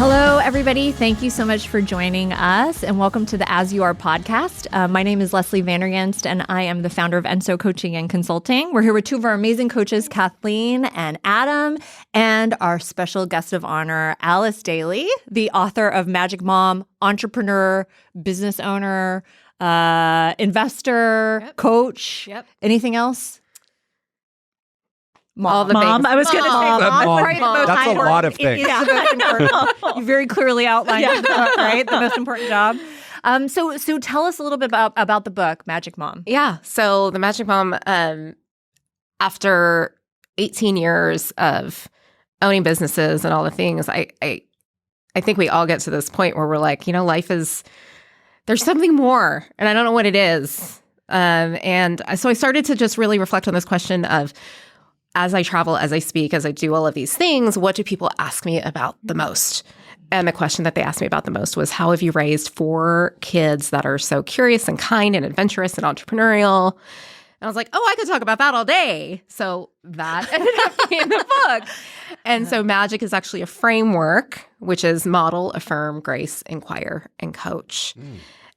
Hello, everybody. Thank you so much for joining us, and welcome to the As You Are podcast. My name is Leslie Vandergenst, and I am the founder of Enso Coaching and Consulting. We're here with two of our amazing coaches, Kathleen and Adam, and our special guest of honor, Alyce Dailey, the author of Magic Mom, entrepreneur, business owner, investor, coach. Anything else? All the things. I was going to say Mom. That's a lot of things. Yeah, the most important. You very clearly outlined right? The most important job. So tell us a little bit about the book, Magic Mom. Yeah. So the Magic Mom, after 18 years of owning businesses and all the things, I think we all get to this point where we're like, life is, there's something more, and I don't know what it is. And so I started to just really reflect on this question of, as I travel, as I speak, as I do all of these things, what do people ask me about the most? And the question that they asked me about the most was, how have you raised 4 kids that are so curious and kind and adventurous and entrepreneurial? And I was like, I could talk about that all day. So that ended up being the book. And so Magic is actually a framework, which is model, affirm, grace, inquire, and coach.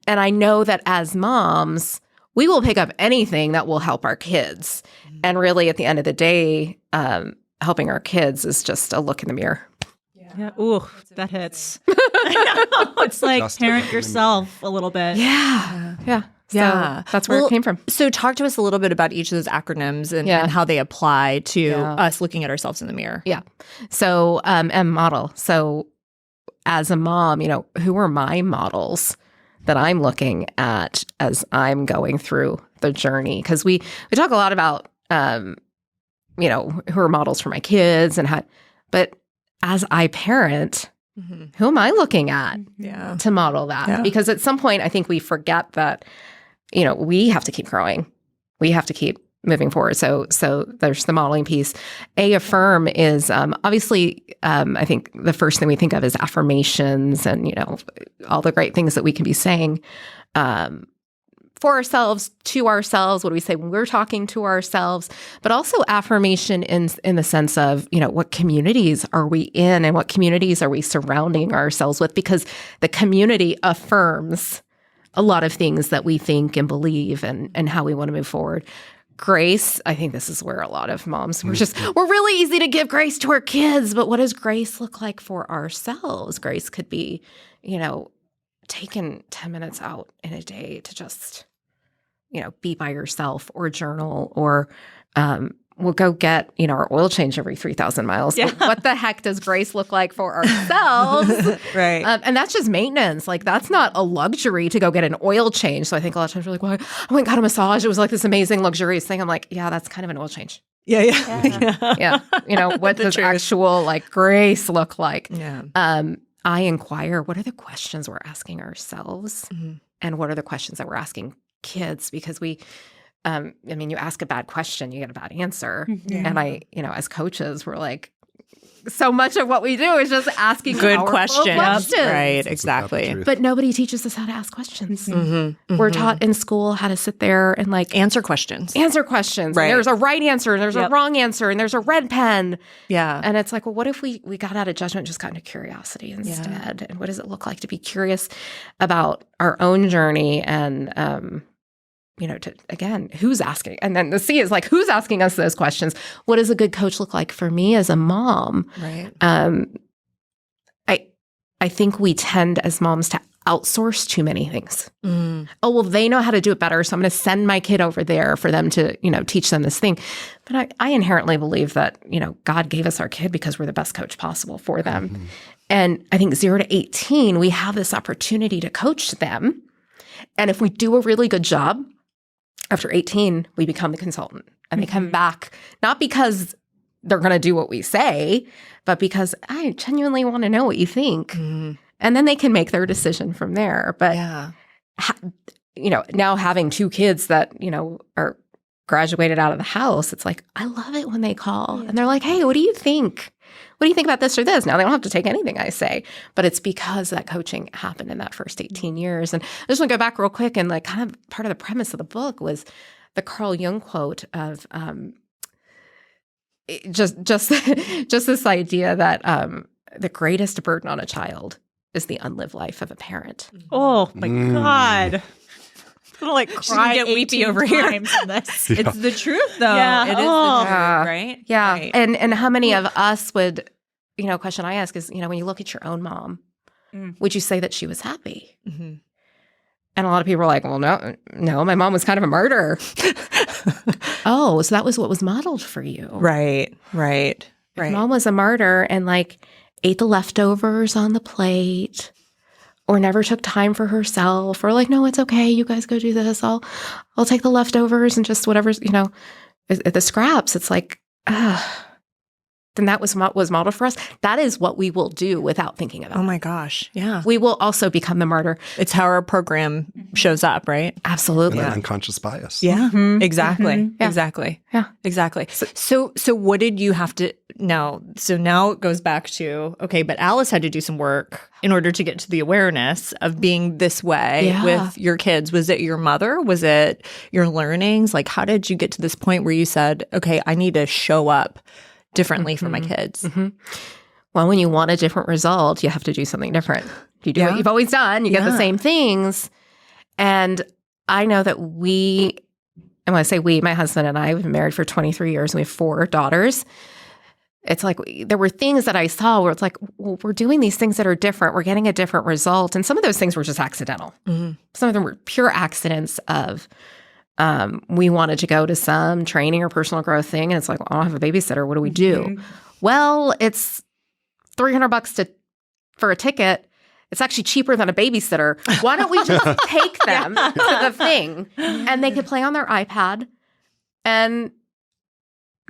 And I know that as moms, we will pick up anything that will help our kids. And really, at the end of the day, helping our kids is just a look in the mirror. Yeah. Ooh, that hits. It's like just parent yourself a little bit. Yeah. So that's where it came from. So talk to us a little bit about each of those acronyms and how they apply to us looking at ourselves in the mirror. Yeah. So, M, model. So as a mom, who are my models that I'm looking at as I'm going through the journey? Because we talk a lot about, who are models for my kids and how, but as I parent, who am I looking at to model that? Yeah. Because at some point, I think we forget that, we have to keep growing. We have to keep moving forward. So there's the modeling piece. Affirm is obviously, I think the first thing we think of is affirmations and, all the great things that we can be saying for ourselves, to ourselves. What do we say when we're talking to ourselves? But also affirmation in the sense of, what communities are we in and what communities are we surrounding ourselves with? Because the community affirms a lot of things that we think and believe and how we want to move forward. Grace, I think this is where a lot of moms, we're really easy to give grace to our kids, but what does grace look like for ourselves? Grace could be, taking 10 minutes out in a day to just, be by yourself or journal or we'll go get, our oil change every 3,000 miles. Yeah. What the heck does grace look like for ourselves? Right. And that's just maintenance. Like, that's not a luxury to go get an oil change. So I think a lot of times we're like, well, I went and got a massage. It was like this amazing luxurious thing. I'm like, yeah, that's kind of an oil change. Yeah. What does actual grace look like? Yeah. I inquire, what are the questions we're asking ourselves? And what are the questions that we're asking kids? Because we, you ask a bad question, you get a bad answer. And as coaches, we're like, so much of what we do is just asking good questions. Right, That's exactly. But nobody teaches us how to ask questions. We're taught in school how to sit there and answer questions. Right. And there's a right answer, and there's a wrong answer, and there's a red pen. Yeah. And it's like, well, what if we got out of judgment and just got into curiosity instead? Yeah. And what does it look like to be curious about our own journey and who's asking? And then the C is who's asking us those questions? What does a good coach look like for me as a mom? Right. I think we tend as moms to outsource too many things. Oh, well, they know how to do it better, so I'm going to send my kid over there for them to, teach them this thing. But I inherently believe that, God gave us our kid because we're the best coach possible for them. And I think 0 to 18, we have this opportunity to coach them. And if we do a really good job, after 18, we become the consultant. And they come back, not because they're going to do what we say, but because I genuinely want to know what you think. And then they can make their decision from there. But, now having 2 kids that, are graduated out of the house, it's like, I love it when they call. And they're like, hey, what do you think? What do you think about this or this? Now, they don't have to take anything I say, but it's because that coaching happened in that first 18 years. And I just want to go back real quick and kind of part of the premise of the book was the Carl Jung quote of just this idea that the greatest burden on a child is the unlived life of a parent. Oh my God. I'm gonna cry get weepy over here. This. Yeah. It's the truth, though. Yeah. It is the truth, right? Yeah. Right. And how many of us would, question I ask is, when you look at your own mom, would you say that she was happy? Mm-hmm. And a lot of people are like, well, no, my mom was kind of a murderer. Oh, so that was what was modeled for you. Right. Mom was a martyr and ate the leftovers on the plate, or never took time for herself, or no, it's okay, you guys go do this. I'll take the leftovers and just whatever's, the scraps. It's then that was what was modeled for us. That is what we will do without thinking about it. Oh my gosh. Yeah. We will also become the martyr. It's how our program shows up, right? Absolutely. An unconscious bias. Yeah. Mm-hmm. Exactly. Mm-hmm. Yeah. Exactly. Yeah. Exactly. So what did you have to now? So now it goes back to, okay, but Alyce had to do some work in order to get to the awareness of being this way with your kids. Was it your mother? Was it your learnings? How did you get to this point where you said, okay, I need to show up differently for my kids? Mm-hmm. Well, when you want a different result, you have to do something different. You do what you've always done. You get the same things. And I know that and when I say we, my husband and I, we've been married for 23 years and we have 4 daughters. It's there were things that I saw where it's well, we're doing these things that are different. We're getting a different result. And some of those things were just accidental. Mm-hmm. Some of them were pure accidents of we wanted to go to some training or personal growth thing. And it's I don't have a babysitter. What do we do? Mm-hmm. Well, it's $300 for a ticket. It's actually cheaper than a babysitter. Why don't we just take them to the thing? And they could play on their iPad. And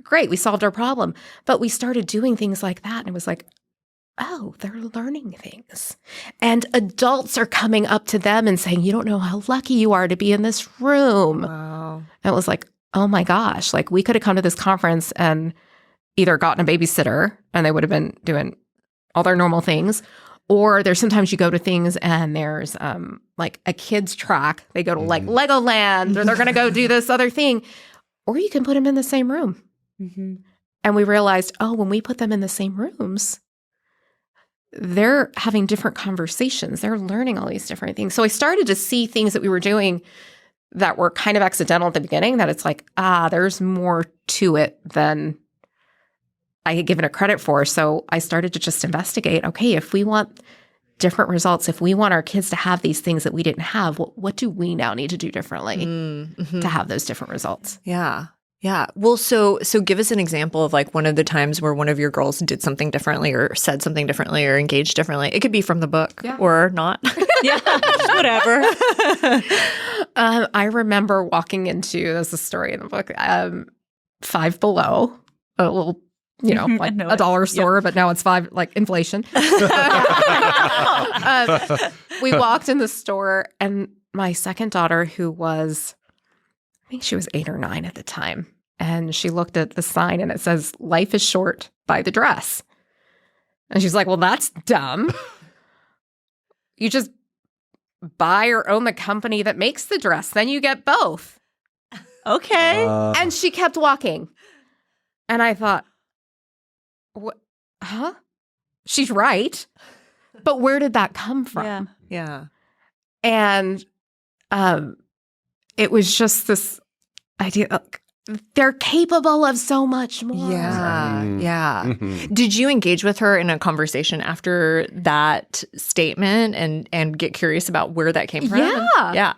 great, we solved our problem. But we started doing things like that. And it was oh, they're learning things. And adults are coming up to them and saying, you don't know how lucky you are to be in this room. Wow. And it was oh my gosh, we could have come to this conference and either gotten a babysitter and they would have been doing all their normal things. Or there's sometimes you go to things and there's a kid's track. They go to Legoland or they're going to go do this other thing. Or you can put them in the same room. Mm-hmm. And we realized, when we put them in the same rooms, they're having different conversations. They're learning all these different things. So I started to see things that we were doing that were kind of accidental at the beginning, that it's there's more to it than I had given it credit for. So I started to just investigate, okay, if we want different results, if we want our kids to have these things that we didn't have, what do we now need to do differently to have those different results? Yeah. Yeah. Well, so give us an example of one of the times where one of your girls did something differently or said something differently or engaged differently. It could be from the book or not. Yeah, whatever. I remember walking into, there's a story in the book, Five Below, a little, a dollar store, but now it's 5, inflation. We walked in the store and my second daughter, who was, I think she was 8 or 9 at the time. And she looked at the sign and it says, "Life is short, buy the dress." And she's like, well, that's dumb. You just buy or own the company that makes the dress. Then you get both. Okay. And she kept walking. And I thought, what? Huh? She's right. But where did that come from? Yeah. And it was just this idea, they're capable of so much more. Yeah. Yeah. Mm-hmm. Did you engage with her in a conversation after that statement and get curious about where that came from? Yeah.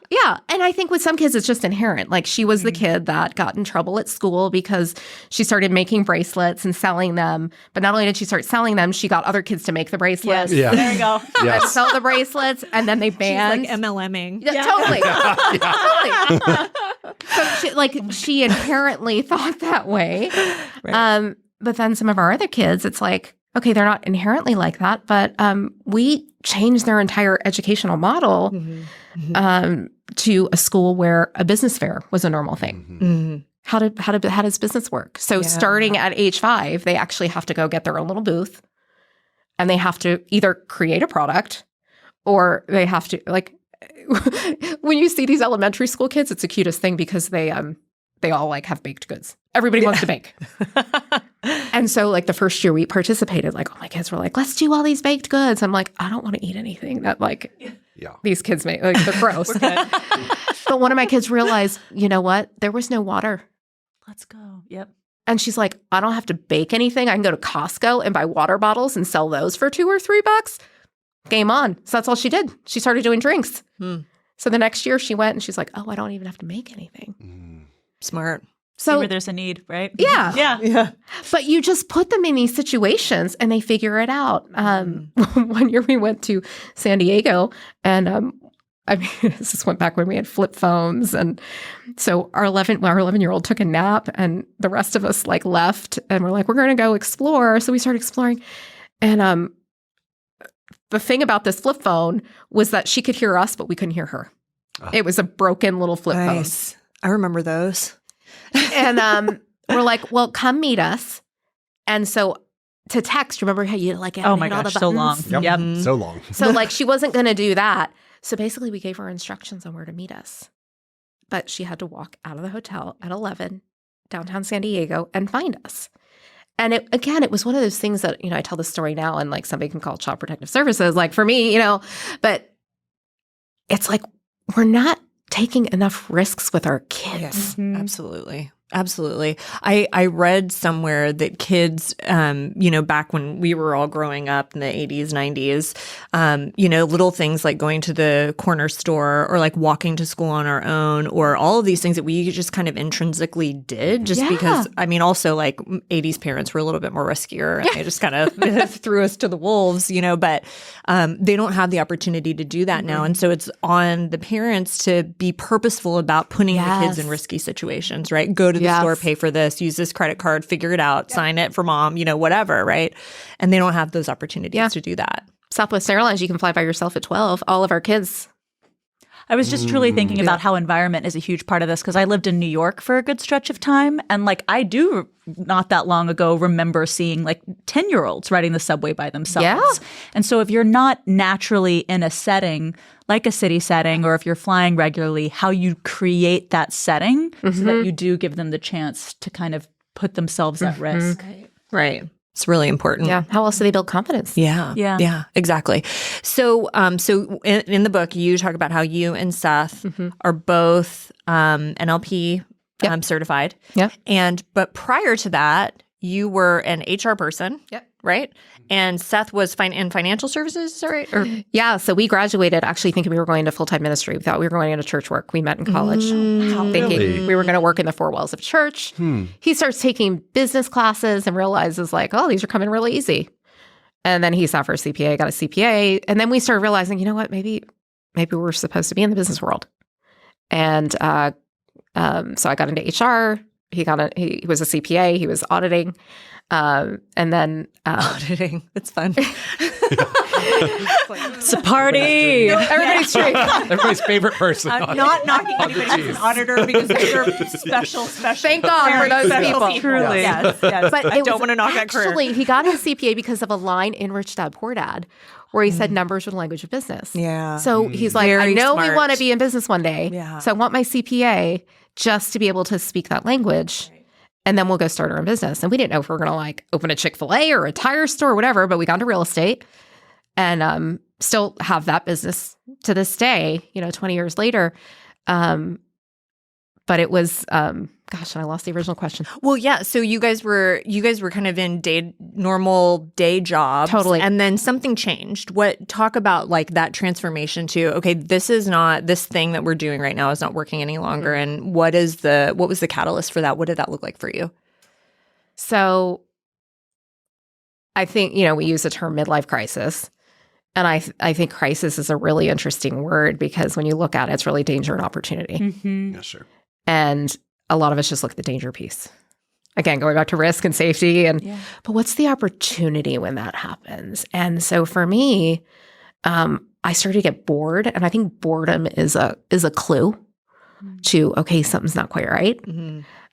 And I think with some kids, it's just inherent. She was the kid that got in trouble at school because she started making bracelets and selling them. But not only did she start selling them, she got other kids to make the bracelets. Yes. Yeah. There you go. And sell the bracelets. And then they banned. She's MLMing. Yeah. Totally. Totally. So she inherently thought that way. Right. But then some of our other kids, it's okay, they're not inherently like that, but we changed their entire educational model to a school where a business fair was a normal thing. Mm-hmm. How does business work? So starting at age 5, they actually have to go get their own little booth, and they have to either create a product or they have to when you see these elementary school kids, it's the cutest thing because they all have baked goods. Everybody wants to bake. And And so like the first year we participated, like all my kids were like, let's do all these baked goods. I'm like, I don't want to eat anything that like these kids make. Like they're gross. But one of my kids realized, you know what? There was no water. Let's go. Yep. And she's like, I don't have to bake anything. I can go to Costco and buy water bottles and sell those for $2 or $3. Game on. So that's all she did. She started doing drinks. So the next year she went and she's like, oh, I don't even have to make anything. Smart. So see where there's a need, right? Yeah. Yeah. But you just put them in these situations and they figure it out. One year we went to San Diego and I mean, this went back when we had flip phones. And so our 11-year-old took a nap and the rest of us like left and we're like, we're going to go explore. So we started exploring. And the thing about this flip phone was that she could hear us, but we couldn't hear her. It was a broken little flip phone. I remember those. And we're like, well, come meet us. And so to text, remember how you like, oh my gosh, so long. Yep. So long. So like she wasn't going to do that. So basically we gave her instructions on where to meet us. But she had to walk out of the hotel at 11, downtown San Diego, and find us. And it was one of those things that, I tell this story now and like somebody can call Child Protective Services, like for me, but it's like we're not taking enough risks with our kids. Yes, absolutely. Absolutely. I read somewhere that kids, back when we were all growing up in the 80s, 90s, little things like going to the corner store or like walking to school on our own or all of these things that we just kind of intrinsically did just because, also like 80s parents were a little bit more riskier and they just kind of threw us to the wolves, but they don't have the opportunity to do that now. And so it's on the parents to be purposeful about putting the kids in risky situations, right? Go to the store, pay for this, use this credit card, figure it out, sign it for mom, whatever, right? And they don't have those opportunities to do that. Southwest Airlines, you can fly by yourself at 12. All of our kids. I was just truly thinking about how environment is a huge part of this because I lived in New York for a good stretch of time. And like I do not that long ago remember seeing like 10-year-olds riding the subway by themselves. Yeah. And so if you're not naturally in a setting like a city setting or if you're flying regularly, how you create that setting so that you do give them the chance to kind of put themselves at risk. Right. It's really important. Yeah. How else do they build confidence? Yeah, exactly. So in the book, you talk about how you and Seth are both NLP certified. Yeah. But prior to that, you were an HR person. Yep. Right? And Seth was in financial services, is that right? Yeah. So we graduated actually thinking we were going to full-time ministry. We thought we were going into church work. We met in college thinking we were going to work in the four walls of church. He starts taking business classes and realizes like, oh, these are coming really easy. And then he sat for a CPA, got a CPA. And then we started realizing, you know what, maybe we're supposed to be in the business world. And so I got into HR. He was a CPA. He was auditing. And then auditing. It's fun. It's a party. Everybody's straight. Everybody's favorite person. I'm not knocking anybody who's an auditor because they're special. Thank God for those people. Truly. Yes. But I don't want to knock that career. Actually, he got his CPA because of a line in Rich Dad Poor Dad where he said numbers were the language of business. Yeah. So he's like, Very I know smart. we want to be in business one day. Yeah. So I want my CPA just to be able to speak that language. And then we'll go start our own business. And we didn't know if we were going to like open a Chick-fil-A or a tire store or whatever, but we got into real estate and still have that business to this day, 20 years later. But it was, gosh, and I lost the original question. Well, yeah. So you guys were kind of in normal day jobs. Totally. And then something changed. Talk about like that transformation to, okay, this thing that we're doing right now is not working any longer. And what was the catalyst for that? What did that look like for you? So I think, we use the term midlife crisis. And I think crisis is a really interesting word because when you look at it, it's really danger and opportunity. Yeah, sure. And a lot of us just look at the danger piece. Again, going back to risk and safety. But what's the opportunity when that happens? And so for me, I started to get bored. And I think boredom is a clue to, okay, something's not quite right.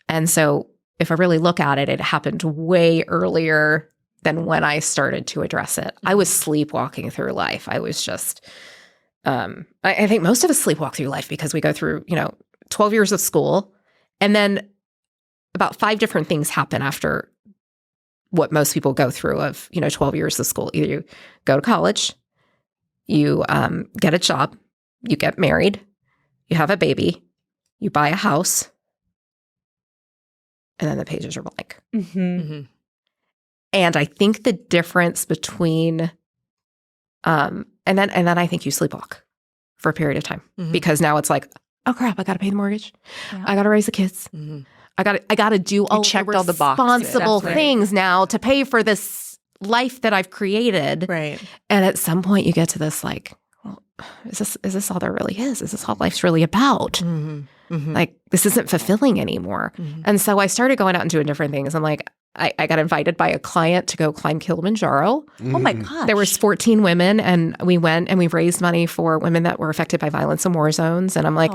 And so if I really look at it, it happened way earlier than when I started to address it. I was sleepwalking through life. I was just, I think most of us sleepwalk through life because we go through, 12 years of school. And then about 5 different things happen after what most people go through of, 12 years of school. Either you go to college, you get a job, you get married, you have a baby, you buy a house, and then the pages are blank. And I think the difference between, and then I think you sleepwalk for a period of time because now it's like, oh crap, I got to pay the mortgage, I got to raise the kids, I got to do all the responsible things now to pay for this life that I've created. Right. And at some point, you get to this like, well, is this all there really is? Is this all life's really about? Like, this isn't fulfilling anymore. And so I started going out and doing different things. I'm like, I got invited by a client to go climb Kilimanjaro. Oh my gosh. There was 14 women, and we went and we raised money for women that were affected by violence in war zones. And I'm like,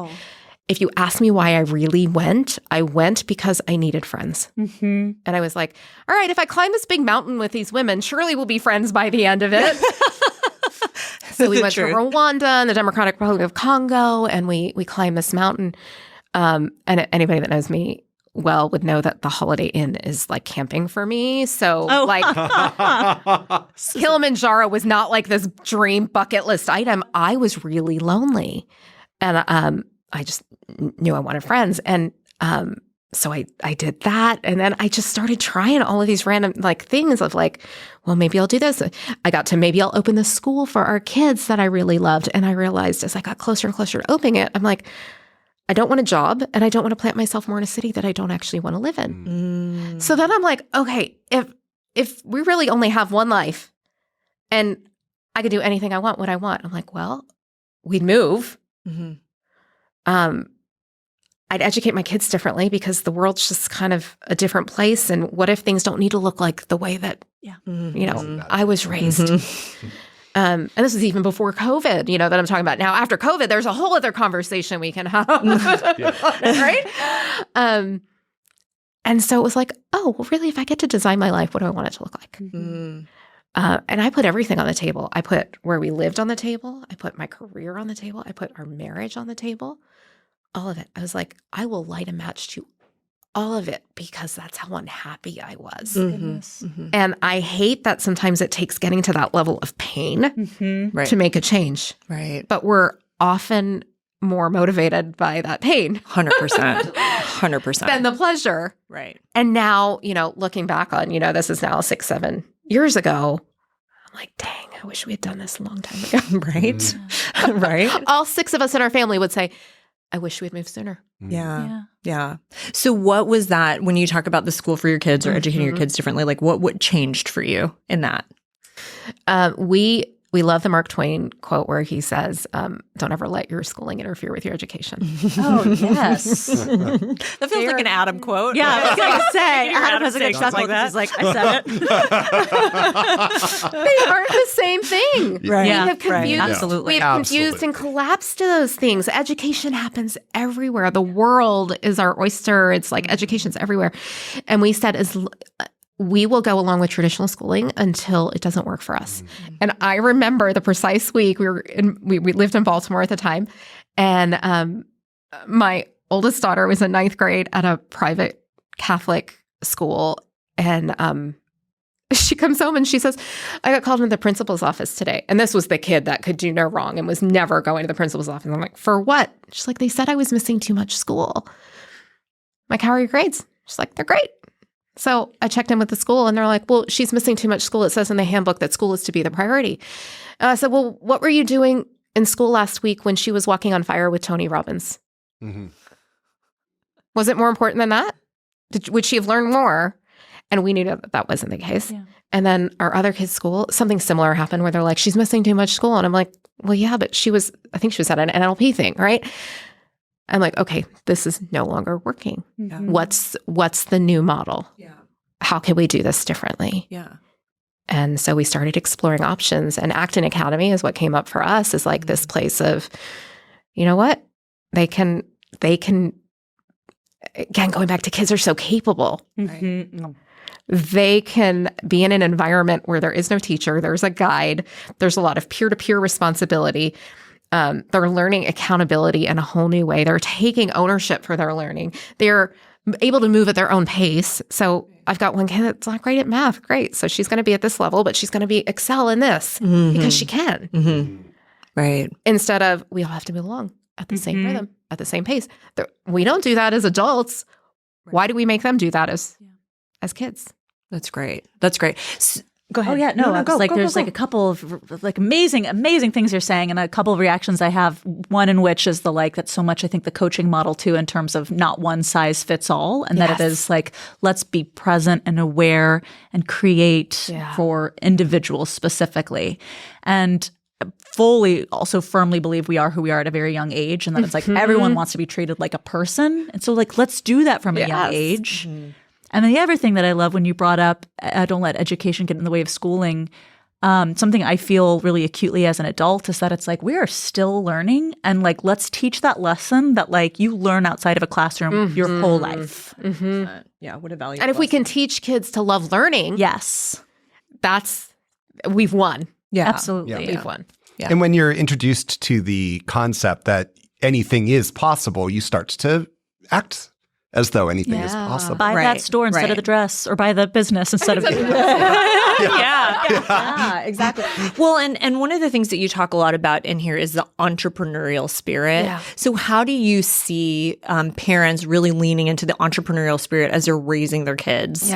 if you ask me why I really went, I went because I needed friends. And I was like, all right, if I climb this big mountain with these women, surely we'll be friends by the end of it. So we went to Rwanda and the Democratic Republic of Congo, and we climbed this mountain. And anybody that knows me well would know that the Holiday Inn is like camping for me. So Kilimanjaro was not like this dream bucket list item. I was really lonely. And I just knew I wanted friends. And so I did that. And then I just started trying all of these random like things of like, well, maybe I'll do this. I got to maybe I'll open the school for our kids that I really loved. And I realized as I got closer and closer to opening it, I'm like, I don't want a job and I don't want to plant myself more in a city that I don't actually want to live in. So then I'm like, okay, if we really only have one life and I could do anything I want, what I want, I'm like, well, we'd move. I'd educate my kids differently because the world's just kind of a different place. And what if things don't need to look like the way that, I was raised? And this is even before COVID, that I'm talking about. Now, after COVID, there's a whole other conversation we can have, right? And so it was like, oh, well, really, if I get to design my life, what do I want it to look like? And I put everything on the table. I put where we lived on the table. I put my career on the table. I put our marriage on the table. All of it. I was like, I will light a match to all of it because that's how unhappy I was. And I hate that sometimes it takes getting to that level of pain to make a change. Right. But we're often more motivated by that pain. 100%. Than the pleasure. Right. And now, looking back on, this is now 6-7 years ago, I'm like, dang, I wish we had done this a long time ago. Right. Right. All 6 of us in our family would say, I wish we had moved sooner. Yeah. So what was that when you talk about the school for your kids or educating your kids differently? Like what changed for you in that? We love the Mark Twain quote where he says, don't ever let your schooling interfere with your education. Oh, yes. That feels like an Adam quote. Yeah, I was going to say, Adam has a good chuckle. He's like, I said it. They aren't the same thing. Right. We have confused, Absolutely. We have confused and collapsed those things. Education happens everywhere. The world is our oyster. It's like education's everywhere. And we said, we will go along with traditional schooling until it doesn't work for us. And I remember the precise week we lived in Baltimore at the time, and my oldest daughter was in 9th grade at a private Catholic school, and she comes home and she says, I got called into the principal's office today. And this was the kid that could do no wrong and was never going to the principal's office. I'm like, for what? She's like, they said I was missing too much school. I'm like, how are your grades? She's like, they're great. So I checked in with the school and they're like, well, she's missing too much school. It says in the handbook that school is to be the priority. And I said, well, what were you doing in school last week when she was walking on fire with Tony Robbins? Was it more important than that? Would she have learned more? And we knew that wasn't the case. Yeah. And then our other kids' school, something similar happened where they're like, she's missing too much school. And I'm like, well, yeah, but I think she was at an NLP thing, right? I'm like, okay, this is no longer working. What's the new model? How can we do this differently? And so we started exploring options, and Acton Academy is what came up for us, is like this place of, you know what? They can, again, going back to kids are so capable. They can be in an environment where there is no teacher, there's a guide, there's a lot of peer-to-peer responsibility. They're learning accountability in a whole new way. They're taking ownership for their learning. They're able to move at their own pace. So I've got one kid that's not great at math. Great. So she's going to be at this level, but she's going to be excel in this because she can. Right. Instead of we all have to move along at the same rhythm, at the same pace. We don't do that as adults. Right. Why do we make them do that as kids? That's great. That's great. Go ahead. Oh yeah, no, there's like a couple of like amazing things you're saying, and a couple of reactions I have. One in which is that's so much I think the coaching model too, in terms of not one size fits all, and that it is like let's be present and aware and create for individuals specifically, and fully also firmly believe we are who we are at a very young age, and that it's like everyone wants to be treated like a person, and so like let's do that from a young age. And then the other thing that I love when you brought up, don't let education get in the way of schooling, something I feel really acutely as an adult is that it's like we are still learning, and like let's teach that lesson that like you learn outside of a classroom your whole life. Yeah, what a value. And if we can teach kids to love learning, we've won. Yeah, absolutely. We've won. Yeah. And when you're introduced to the concept that anything is possible, you start to act as though anything is possible. Buy that store instead of the dress, or buy the business instead of the exactly. Well, and one of the things that you talk a lot about in here is the entrepreneurial spirit. Yeah. So how do you see parents really leaning into the entrepreneurial spirit as they're raising their kids?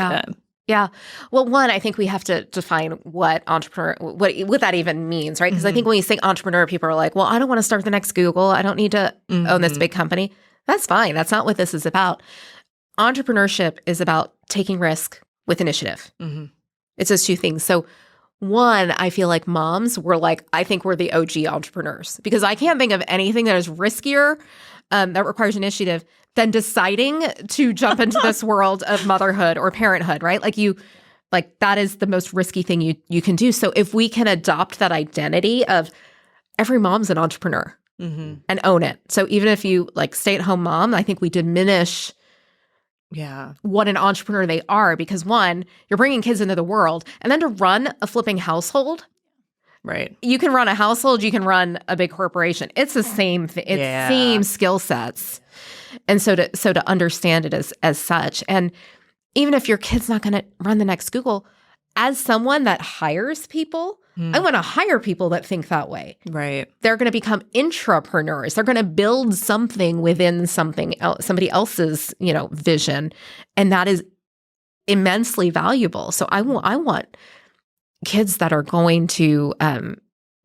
Yeah. Well, one, I think we have to define what what that even means, right? Because I think when you say entrepreneur, people are like, well, I don't want to start the next Google. I don't need to own this big company. That's fine. That's not what this is about. Entrepreneurship is about taking risk with initiative. It's those two things. So one, I feel like moms I think we're the OG entrepreneurs, because I can't think of anything that is riskier, that requires initiative, than deciding to jump into this world of motherhood or parenthood, right? That is the most risky thing you can do. So if we can adopt that identity of every mom's an entrepreneur, and own it. So even if you stay-at-home mom, I think we diminish what an entrepreneur they are, because one, you're bringing kids into the world, and then to run a flipping household, right? You can run a household, you can run a big corporation. It's the same thing. It's same skill sets, and so to understand it as such, and even if your kid's not going to run the next Google, as someone that hires people. I want to hire people that think that way. Right. They're going to become intrapreneurs. They're going to build something within something else, somebody else's, vision, and that is immensely valuable. So I want kids that are going to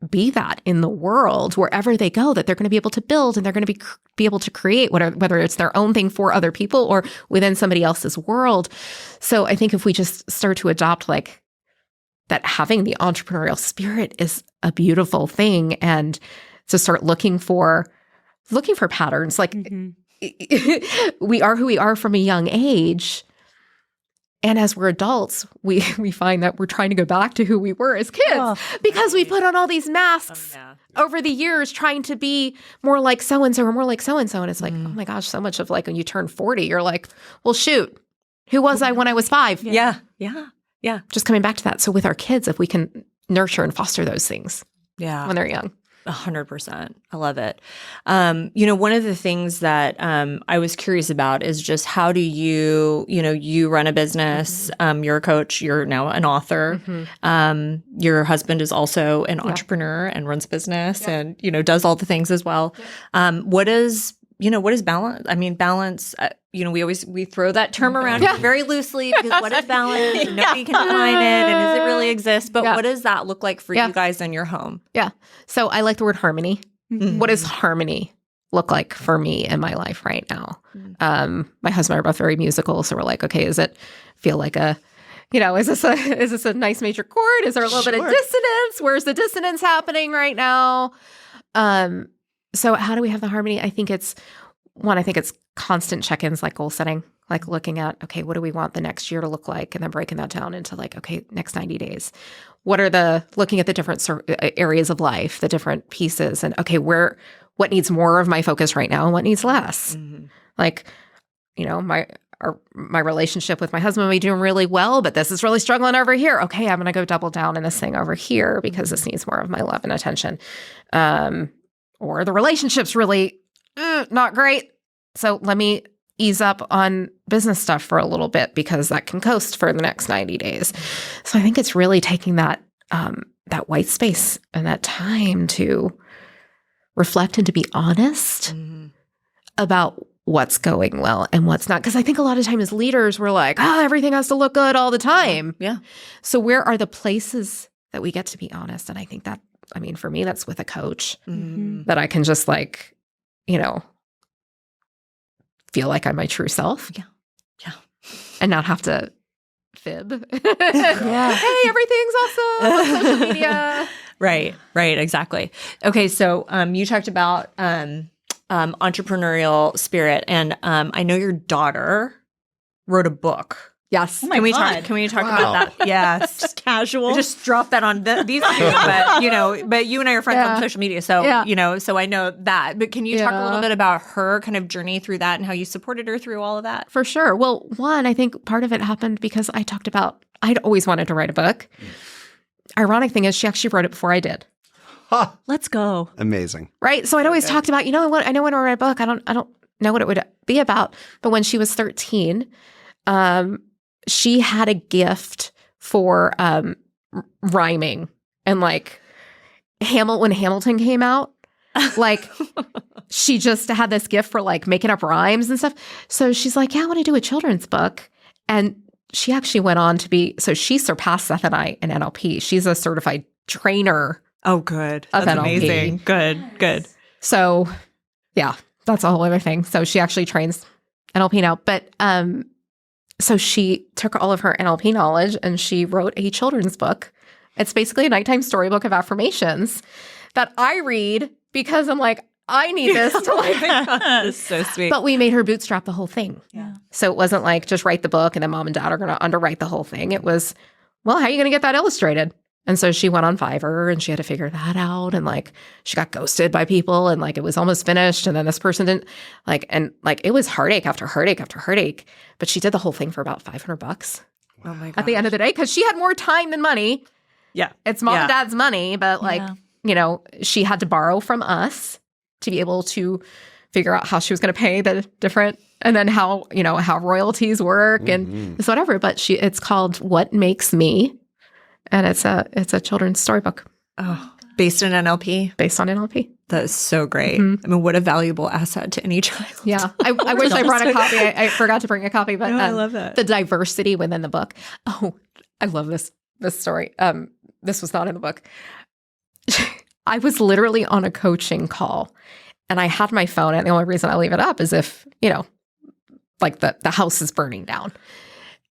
be that in the world wherever they go, that they're going to be able to build, and they're going to be able to create whether it's their own thing for other people or within somebody else's world. So I think if we just start to adopt that having the entrepreneurial spirit is a beautiful thing, and to start looking for patterns. We are who we are from a young age, and as we're adults, we find that we're trying to go back to who we were as kids because we put on all these masks over the years, trying to be more like so and so or more like so and so, and it's like, oh my gosh, so much of when you turn 40, you're like, well, shoot, who was I when I was 5? Yeah. Just coming back to that. So with our kids, if we can nurture and foster those things when they're young. 100%. I love it. One of the things that I was curious about is just how do you run a business, you're a coach, you're now an author, your husband is also an entrepreneur and runs business and, does all the things as well. What is balance? I mean, balance, we throw that term around very loosely, because what is balance? Nobody can define it, and does it really exist? But what does that look like for you guys in your home? Yeah. So I like the word harmony. What does harmony look like for me in my life right now? My husband and I are both very musical, so we're like, okay, does it feel like is this a nice major chord? Is there a little bit of dissonance? Where's the dissonance happening right now? So how do we have the harmony? I think it's constant check-ins, like goal setting, looking at, okay, what do we want the next year to look like? And then breaking that down into okay, next 90 days. What are looking at the different areas of life, the different pieces, and okay, what needs more of my focus right now and what needs less? My relationship with my husband will be doing really well, but this is really struggling over here. Okay, I'm going to go double down in this thing over here because this needs more of my love and attention. Or the relationship's really not great. So let me ease up on business stuff for a little bit because that can coast for the next 90 days. So I think it's really taking that white space and that time to reflect and to be honest about what's going well and what's not. Because I think a lot of times as leaders, we're like, everything has to look good all the time. Yeah. So where are the places that we get to be honest? And I think that, I mean, for me, that's with a coach that I can just like, feel like I'm my true self. Yeah. Yeah. And not have to fib. Yeah. Hey, everything's awesome on social media. Right, exactly. Okay, so you talked about entrepreneurial spirit, and I know your daughter wrote a book. Yes. Oh my God. Can we talk about that? Yes. Just casual. Just drop that on these two, but you and I are friends on social media, so so I know that. But can you talk a little bit about her kind of journey through that and how you supported her through all of that? For sure. Well, one, I think part of it happened because I talked about I'd always wanted to write a book. Ironic thing is, she actually wrote it before I did. Huh. Let's go. Amazing. Right. So I'd always talked about, what I know when I write a book. I don't know what it would be about. But when she was 13, she had a gift for rhyming, and like when Hamilton came out, like she just had this gift for like making up rhymes and stuff. So she's like, I want to do a children's book. And she actually went on to be, so she surpassed Seth and I in NLP. She's a certified trainer. Oh, good. That's NLP. Amazing. Good. So yeah, that's a whole other thing. So she actually trains NLP now. But so she took all of her NLP knowledge and she wrote a children's book. It's basically a nighttime storybook of affirmations that I read because I'm like, I need this to like. That's so sweet. But we made her bootstrap the whole thing. Yeah. So it wasn't like just write the book and then mom and dad are going to underwrite the whole thing. It was, well, how are you going to get that illustrated? And so she went on Fiverr and she had to figure that out. And like, she got ghosted by people and like, it was almost finished. And then this person didn't it was heartache after heartache after heartache. But she did the whole thing for about $500 Oh my god. at the end of the day, because she had more time than money. Yeah. It's mom and dad's money, but like, she had to borrow from us to be able to figure out how she was going to pay the different, and then how royalties work and it's whatever. But it's called What Makes Me. And it's a children's storybook. Oh, based on NLP? Based on NLP. That is so great. I mean, what a valuable asset to any child. Yeah. I wish I brought a copy. I forgot to bring a copy, but I love that. The diversity within the book. Oh, I love this story. This was not in the book. I was literally on a coaching call and I had my phone, and the only reason I leave it up is if, like the house is burning down.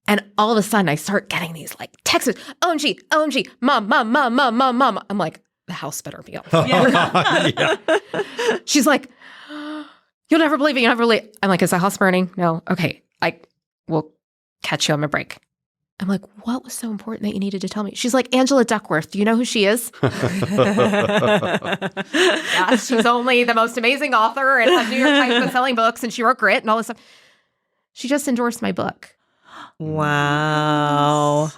And all of a sudden I start getting these like texts, OMG, mom. I'm like, the house better be on fire. Yeah. She's like, you'll never believe it. I'm like, is the house burning? No. Okay. I will catch you on my break. I'm like, what was so important that you needed to tell me? She's like, Angela Duckworth. Do you know who she is? Yeah, she's only the most amazing author and has New York Times best-selling books, and she wrote Grit and all this stuff. She just endorsed my book. Wow.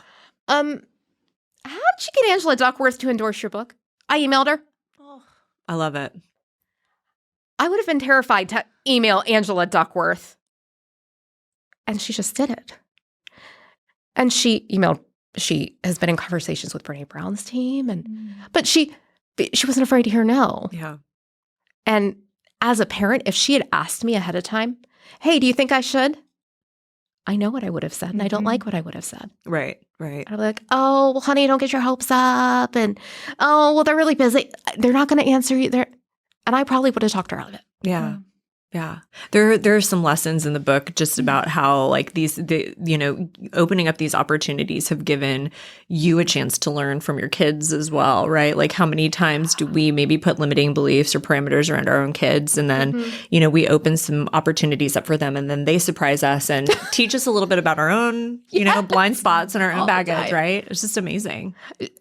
How did you get Angela Duckworth to endorse your book? I emailed her. I love it. I would have been terrified to email Angela Duckworth. And she just did it. And she has been in conversations with Brene Brown's team, but she wasn't afraid to hear no. Yeah. And as a parent, if she had asked me ahead of time, hey, do you think I should? I know what I would have said, and I don't like what I would have said. Right. I'd be like, oh, well, honey, don't get your hopes up. And, oh, well, they're really busy. They're not going to answer you. And I probably would have talked her out of it. Yeah. There are some lessons in the book just about how like opening up these opportunities have given you a chance to learn from your kids as well, right? Like how many times do we maybe put limiting beliefs or parameters around our own kids, and then we open some opportunities up for them, and then they surprise us and teach us a little bit about our own blind spots and our own baggage, right? It's just amazing. It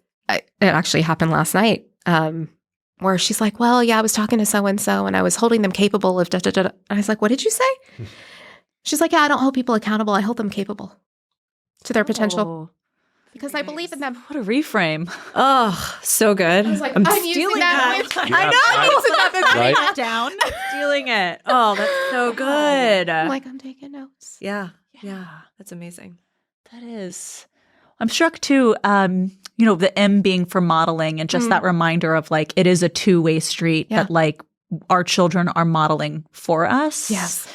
actually happened last night. Where she's like, well, yeah, I was talking to so-and-so and I was holding them capable of da-da-da. And I was like, what did you say? She's like, yeah, I don't hold people accountable. I hold them capable to their potential. because I believe in them. What a reframe. Oh, so good. I was like, I'm I'm using stealing that. that. Yeah, I know. I'm using that. Right? Down. Stealing it. Oh, that's so good. I'm like, I'm taking notes. Yeah. That's amazing. That is. I'm struck too, the M being for modeling and just that reminder of like, it is a two-way street that like our children are modeling for us. Yes.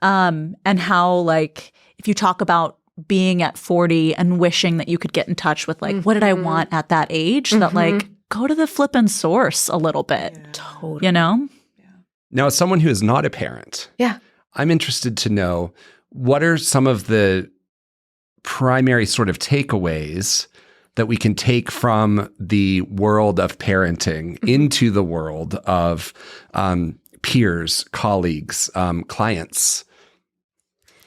And how like, if you talk about being at 40 and wishing that you could get in touch with like, what did I want at that age? That like, go to the flippin' source a little bit. Yeah. Totally. You know? Now, as someone who is not a parent, I'm interested to know, what are some of the primary sort of takeaways that we can take from the world of parenting into the world of peers, colleagues, clients?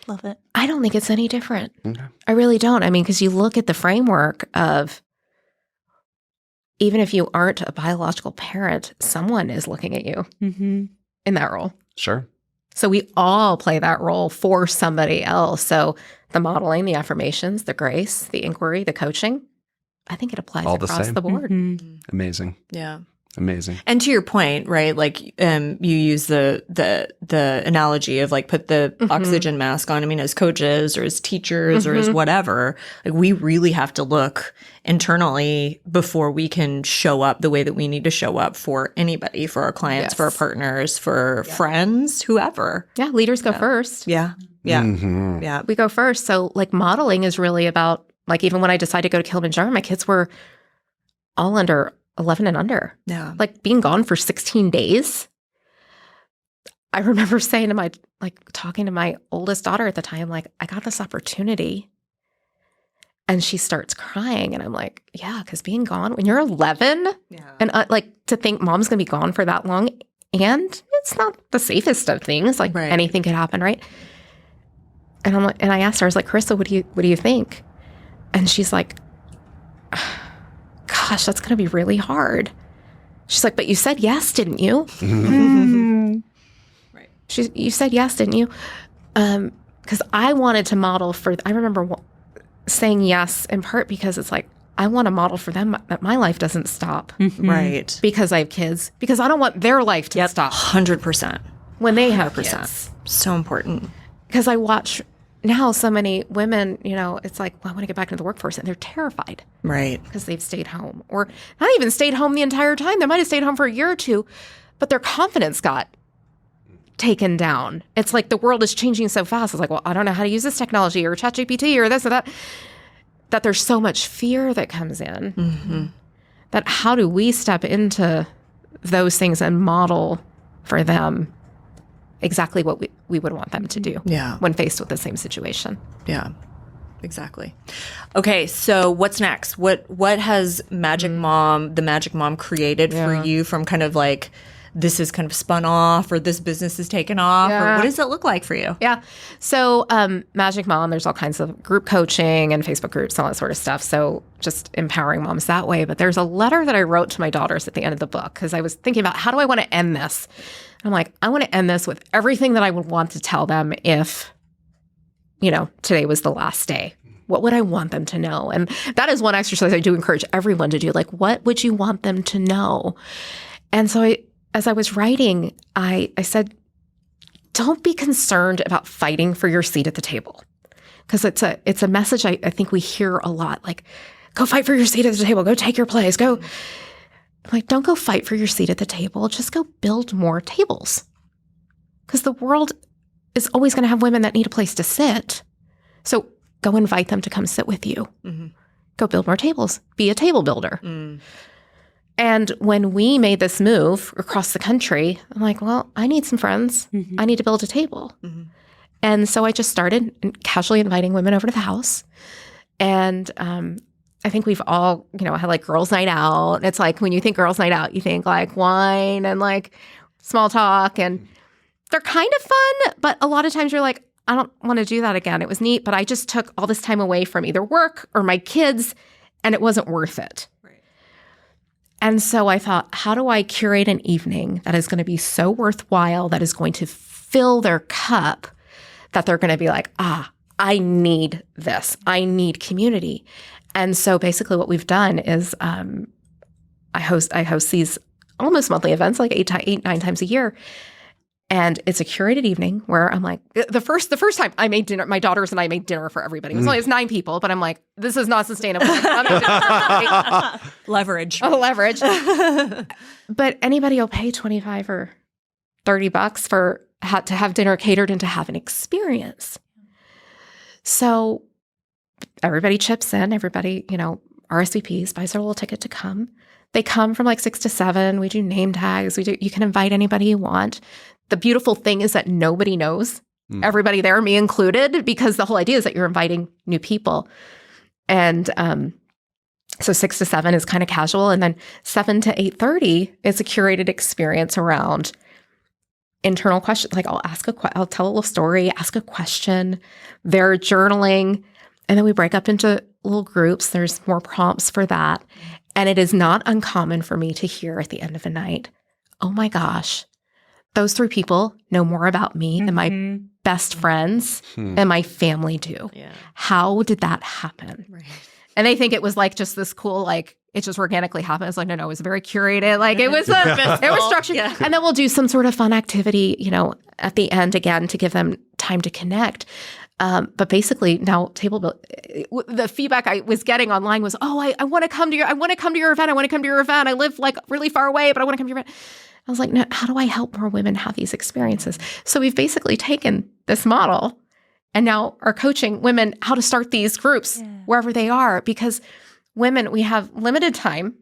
Love it. I don't think it's any different. Okay. I really don't. I mean, because you look at the framework of, even if you aren't a biological parent, someone is looking at you in that role. Sure. So we all play that role for somebody else. So the modeling, the affirmations, the grace, the inquiry, the coaching, I think it applies All the across same. the board. Amazing. Yeah. Amazing. And to your point, right? Like, you use the analogy of like, put the oxygen mask on. I mean, as coaches or as teachers or as whatever, like we really have to look internally before we can show up the way that we need to show up for anybody, for our clients, for our partners, for friends, whoever. Yeah, leaders go first. Yeah. Yeah. We go first. So like modeling is really about, like, even when I decided to go to Kilimanjaro, my kids were all under 11 and under. Yeah. Like being gone for 16 days. I remember saying to talking to my oldest daughter at the time, like, I got this opportunity. And she starts crying. And I'm like, yeah, because being gone when you're 11 and to think mom's going to be gone for that long, and it's not the safest of things. Like anything could happen, right? And I'm like, and I asked her, I was like, Carissa, what do you think? And she's like, gosh, that's going to be really hard. She's like, but you said yes, didn't you? Right. You said yes, didn't you? Because I wanted to model for, I remember saying yes in part because it's like, I want to model for them that my life doesn't stop. Right. Because I have kids. Because I don't want their life to stop. 100%. When they have kids. So important. Because I watch now so many women, it's like, well, I want to get back into the workforce, and they're terrified. Right. Because they've stayed home, or not even stayed home the entire time. They might have stayed home for a year or two, but their confidence got taken down. It's like the world is changing so fast. It's like, well, I don't know how to use this technology or ChatGPT or this or that, that there's so much fear that comes in. That how do we step into those things and model for them exactly what we would want them to do when faced with the same situation. Yeah, exactly. Okay, so what's next? What has the Magic Mom created for you from kind of like, this is kind of spun off, or this business is taken off, or what does it look like for you? Yeah. So Magic Mom, there's all kinds of group coaching and Facebook groups and all that sort of stuff. So just empowering moms that way. But there's a letter that I wrote to my daughters at the end of the book, because I was thinking about, how do I want to end this? I'm like, I want to end this with everything that I would want to tell them if, today was the last day. What would I want them to know? And that is one exercise I do encourage everyone to do. Like, what would you want them to know? And so as I was writing, I said, don't be concerned about fighting for your seat at the table. Because it's a message I think we hear a lot. Like, go fight for your seat at the table. Go take your place. Go. I'm like, don't go fight for your seat at the table. Just go build more tables. Because the world is always going to have women that need a place to sit. So go invite them to come sit with you. Go build more tables. Be a table builder. And when we made this move across the country, I'm like, well, I need some friends. I need to build a table. And so I just started casually inviting women over to the house. And I think we've all, had like girls' night out. It's like, when you think girls' night out, you think like wine and like small talk, and they're kind of fun, but a lot of times you're like, I don't want to do that again. It was neat, but I just took all this time away from either work or my kids, and it wasn't worth it. Right. And so I thought, how do I curate an evening that is going to be so worthwhile, that is going to fill their cup, that they're going to be like, I need this. I need community. And so basically what we've done is I host these almost monthly events, like 8, 9 times a year. And it's a curated evening where I'm like, the first time I made dinner, my daughters and I made dinner for everybody. It was 9 people, but I'm like, this is not sustainable. Leverage. Oh, leverage. But anybody will pay $25 or $30 for to have dinner catered and to have an experience. So everybody chips in, everybody, RSVPs, buys their little ticket to come. They come from like 6 to 7. We do name tags. You can invite anybody you want. The beautiful thing is that nobody knows, everybody there, me included, because the whole idea is that you're inviting new people. And so 6 to 7 is kind of casual. And then 7 to 8:30 is a curated experience around internal questions. Like I'll tell a little story, ask a question, they're journaling, and then we break up into little groups. There's more prompts for that. And it is not uncommon for me to hear at the end of a night, oh my gosh, those 3 people know more about me than my best friends and my family do. Yeah. How did that happen? Right. And they think it was like just this cool, like it just organically happened. It's like, no, it was very curated. Like it was structured. Yeah. And then we'll do some sort of fun activity, at the end again to give them time to connect. But basically now the feedback I was getting online was, oh, I want to come to your event. I want to come to your event. I live like really far away, but I want to come to your event. I was like, no, how do I help more women have these experiences? So we've basically taken this model and now are coaching women how to start these groups wherever they are, because women, we have limited time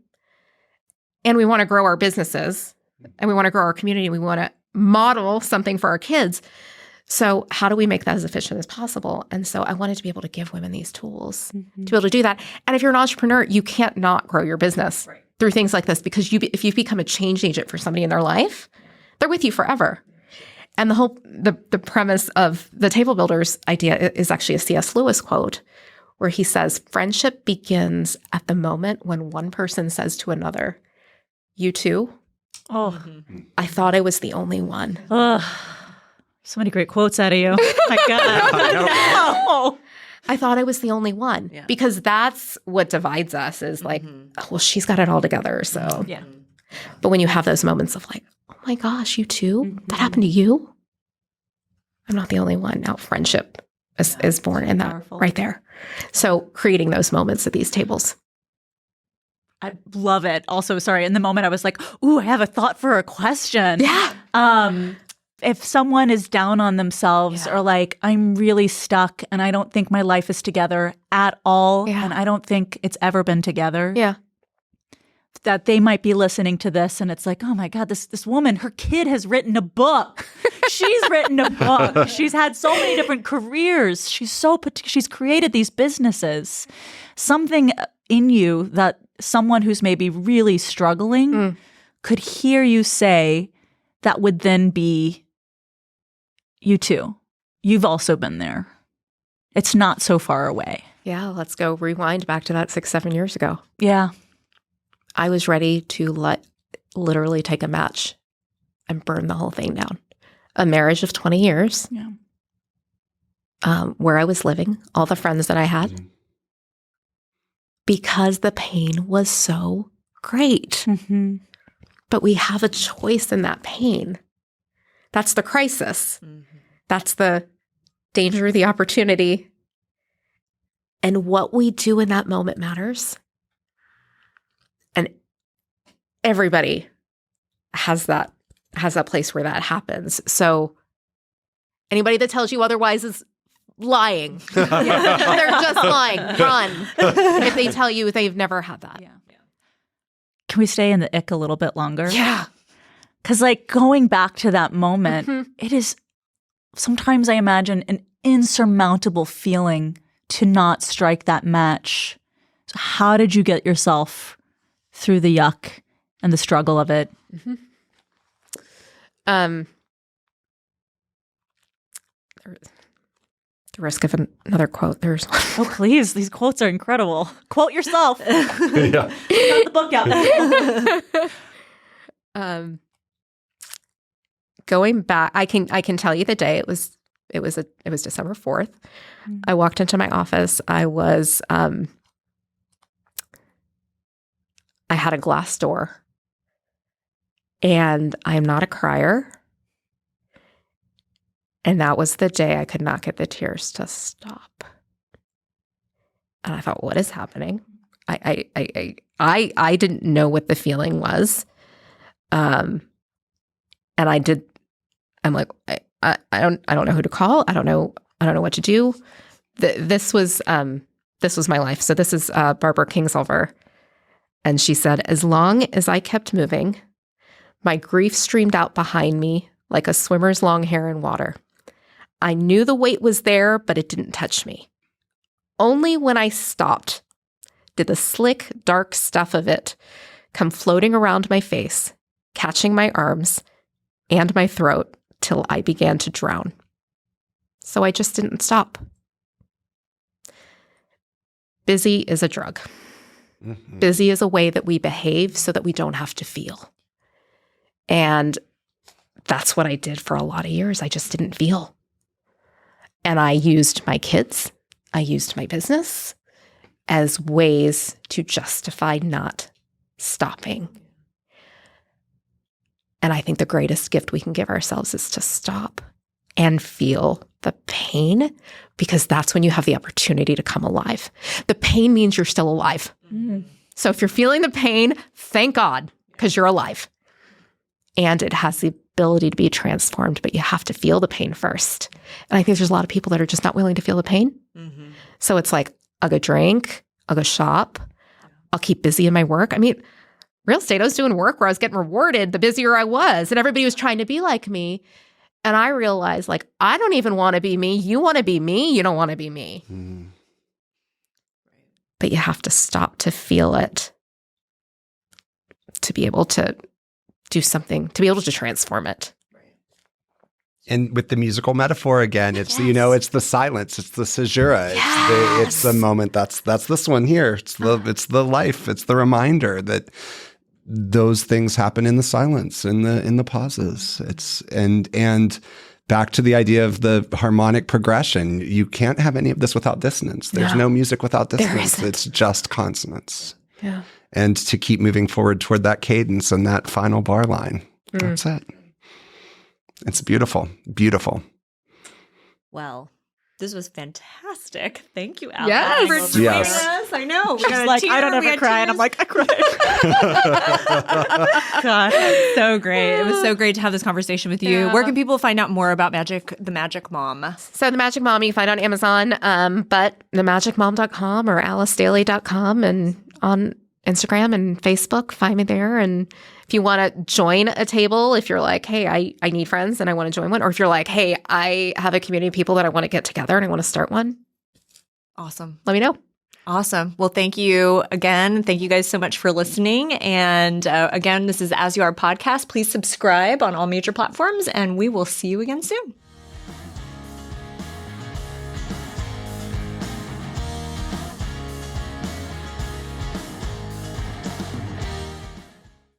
and we want to grow our businesses and we want to grow our community. We want to model something for our kids. So how do we make that as efficient as possible? And so I wanted to be able to give women these tools to be able to do that. And if you're an entrepreneur, you can't not grow your business through things like this, because if you become a change agent for somebody in their life, they're with you forever. And the premise of the Table Builders idea is actually a C.S. Lewis quote where he says, friendship begins at the moment when one person says to another, you too? Oh, I thought I was the only one. So many great quotes out of you. My God. I thought I was the only one because that's what divides us is like, oh, well, she's got it all together. So, But when you have those moments of like, oh my gosh, you too? That happened to you? I'm not the only one. Now friendship is born in that right there. So creating those moments at these tables. I love it. Also, sorry, in the moment I was like, ooh, I have a thought for a question. Yeah. If someone is down on themselves or like, I'm really stuck and I don't think my life is together at all and I don't think it's ever been together. Yeah. That they might be listening to this and it's like, oh my God, this woman, her kid has written a book. She's written a book. She's had so many different careers. She's created these businesses. Something in you that someone who's maybe really struggling could hear you say that would then be you too. You've also been there. It's not so far away. Yeah, let's go rewind back to that 6-7 years ago. Yeah. I was ready to literally take a match and burn the whole thing down. A marriage of 20 years, where I was living, all the friends that I had, because the pain was so great. Mm-hmm. But we have a choice in that pain. That's the crisis. Mm-hmm. That's the danger, the opportunity. And what we do in that moment matters. And everybody has that place where that happens. So anybody that tells you otherwise is lying. They're just lying. Run. If they tell you they've never had that. Yeah. Can we stay in the ick a little bit longer? Yeah. Because going back to that moment, it is sometimes I imagine an insurmountable feeling to not strike that match. So how did you get yourself through the yuck and the struggle of it? Mm-hmm. The risk of another quote. There's one. Oh, please. These quotes are incredible. Quote yourself. Yeah. Got the book out. Going back, I can tell you the day. It was It was December 4th. I walked into my office. I had a glass door, and I'm not a crier. And that was the day I could not get the tears to stop. And I thought, what is happening? I didn't know what the feeling was. And I'm like, I don't know who to call. I don't know what to do. This was my life. So this is Barbara Kingsolver. And she said, as long as I kept moving, my grief streamed out behind me like a swimmer's long hair in water. I knew the weight was there, but it didn't touch me. Only when I stopped did the slick, dark stuff of it come floating around my face, catching my arms and my throat till I began to drown. So I just didn't stop. Busy is a drug. Mm-hmm. Busy is a way that we behave so that we don't have to feel. And that's what I did for a lot of years. I just didn't feel. And I used my kids, I used my business as ways to justify not stopping. And I think the greatest gift we can give ourselves is to stop and feel the pain, because that's when you have the opportunity to come alive. The pain means you're still alive. Mm-hmm. So if you're feeling the pain, thank God, because you're alive. And it has the ability to be transformed, but you have to feel the pain first. And I think there's a lot of people that are just not willing to feel the pain. Mm-hmm. So it's like, I'll go drink, I'll go shop, I'll keep busy in my work. I mean, real estate, I was doing work where I was getting rewarded the busier I was, and everybody was trying to be like me. And I realized, like, I don't even want to be me. You want to be me. You don't want to be me. Mm-hmm. But you have to stop to feel it, to be able to do something, to be able to transform it. And with the musical metaphor again, it's, yes. It's the silence, it's the caesura, yes. it's the moment. That's this one here. It's the life. It's the reminder that those things happen in the silence, in the pauses. And back to the idea of the harmonic progression. You can't have any of this without dissonance. There's no music without dissonance. It's just consonance. Yeah. And to keep moving forward toward that cadence and that final bar line. That's it. It's beautiful. Beautiful. Well, this was fantastic. Thank you, Alyce, for joining us. I know. She's like, I don't ever cry. And I'm like, I cry. God, so great. It was so great to have this conversation with you. Yeah. Where can people find out more about The Magic Mom? So The Magic Mom, you can find on Amazon, but themagicmom.com or AlyceDailey.com, and on Instagram and Facebook, find me there. And if you want to join a table, if you're like, hey, I need friends and I want to join one, or if you're like, hey, I have a community of people that I want to get together and I want to start one. Awesome. Let me know. Awesome. Well, thank you again. Thank you guys so much for listening. And again, this is As You Are podcast. Please subscribe on all major platforms, and we will see you again soon.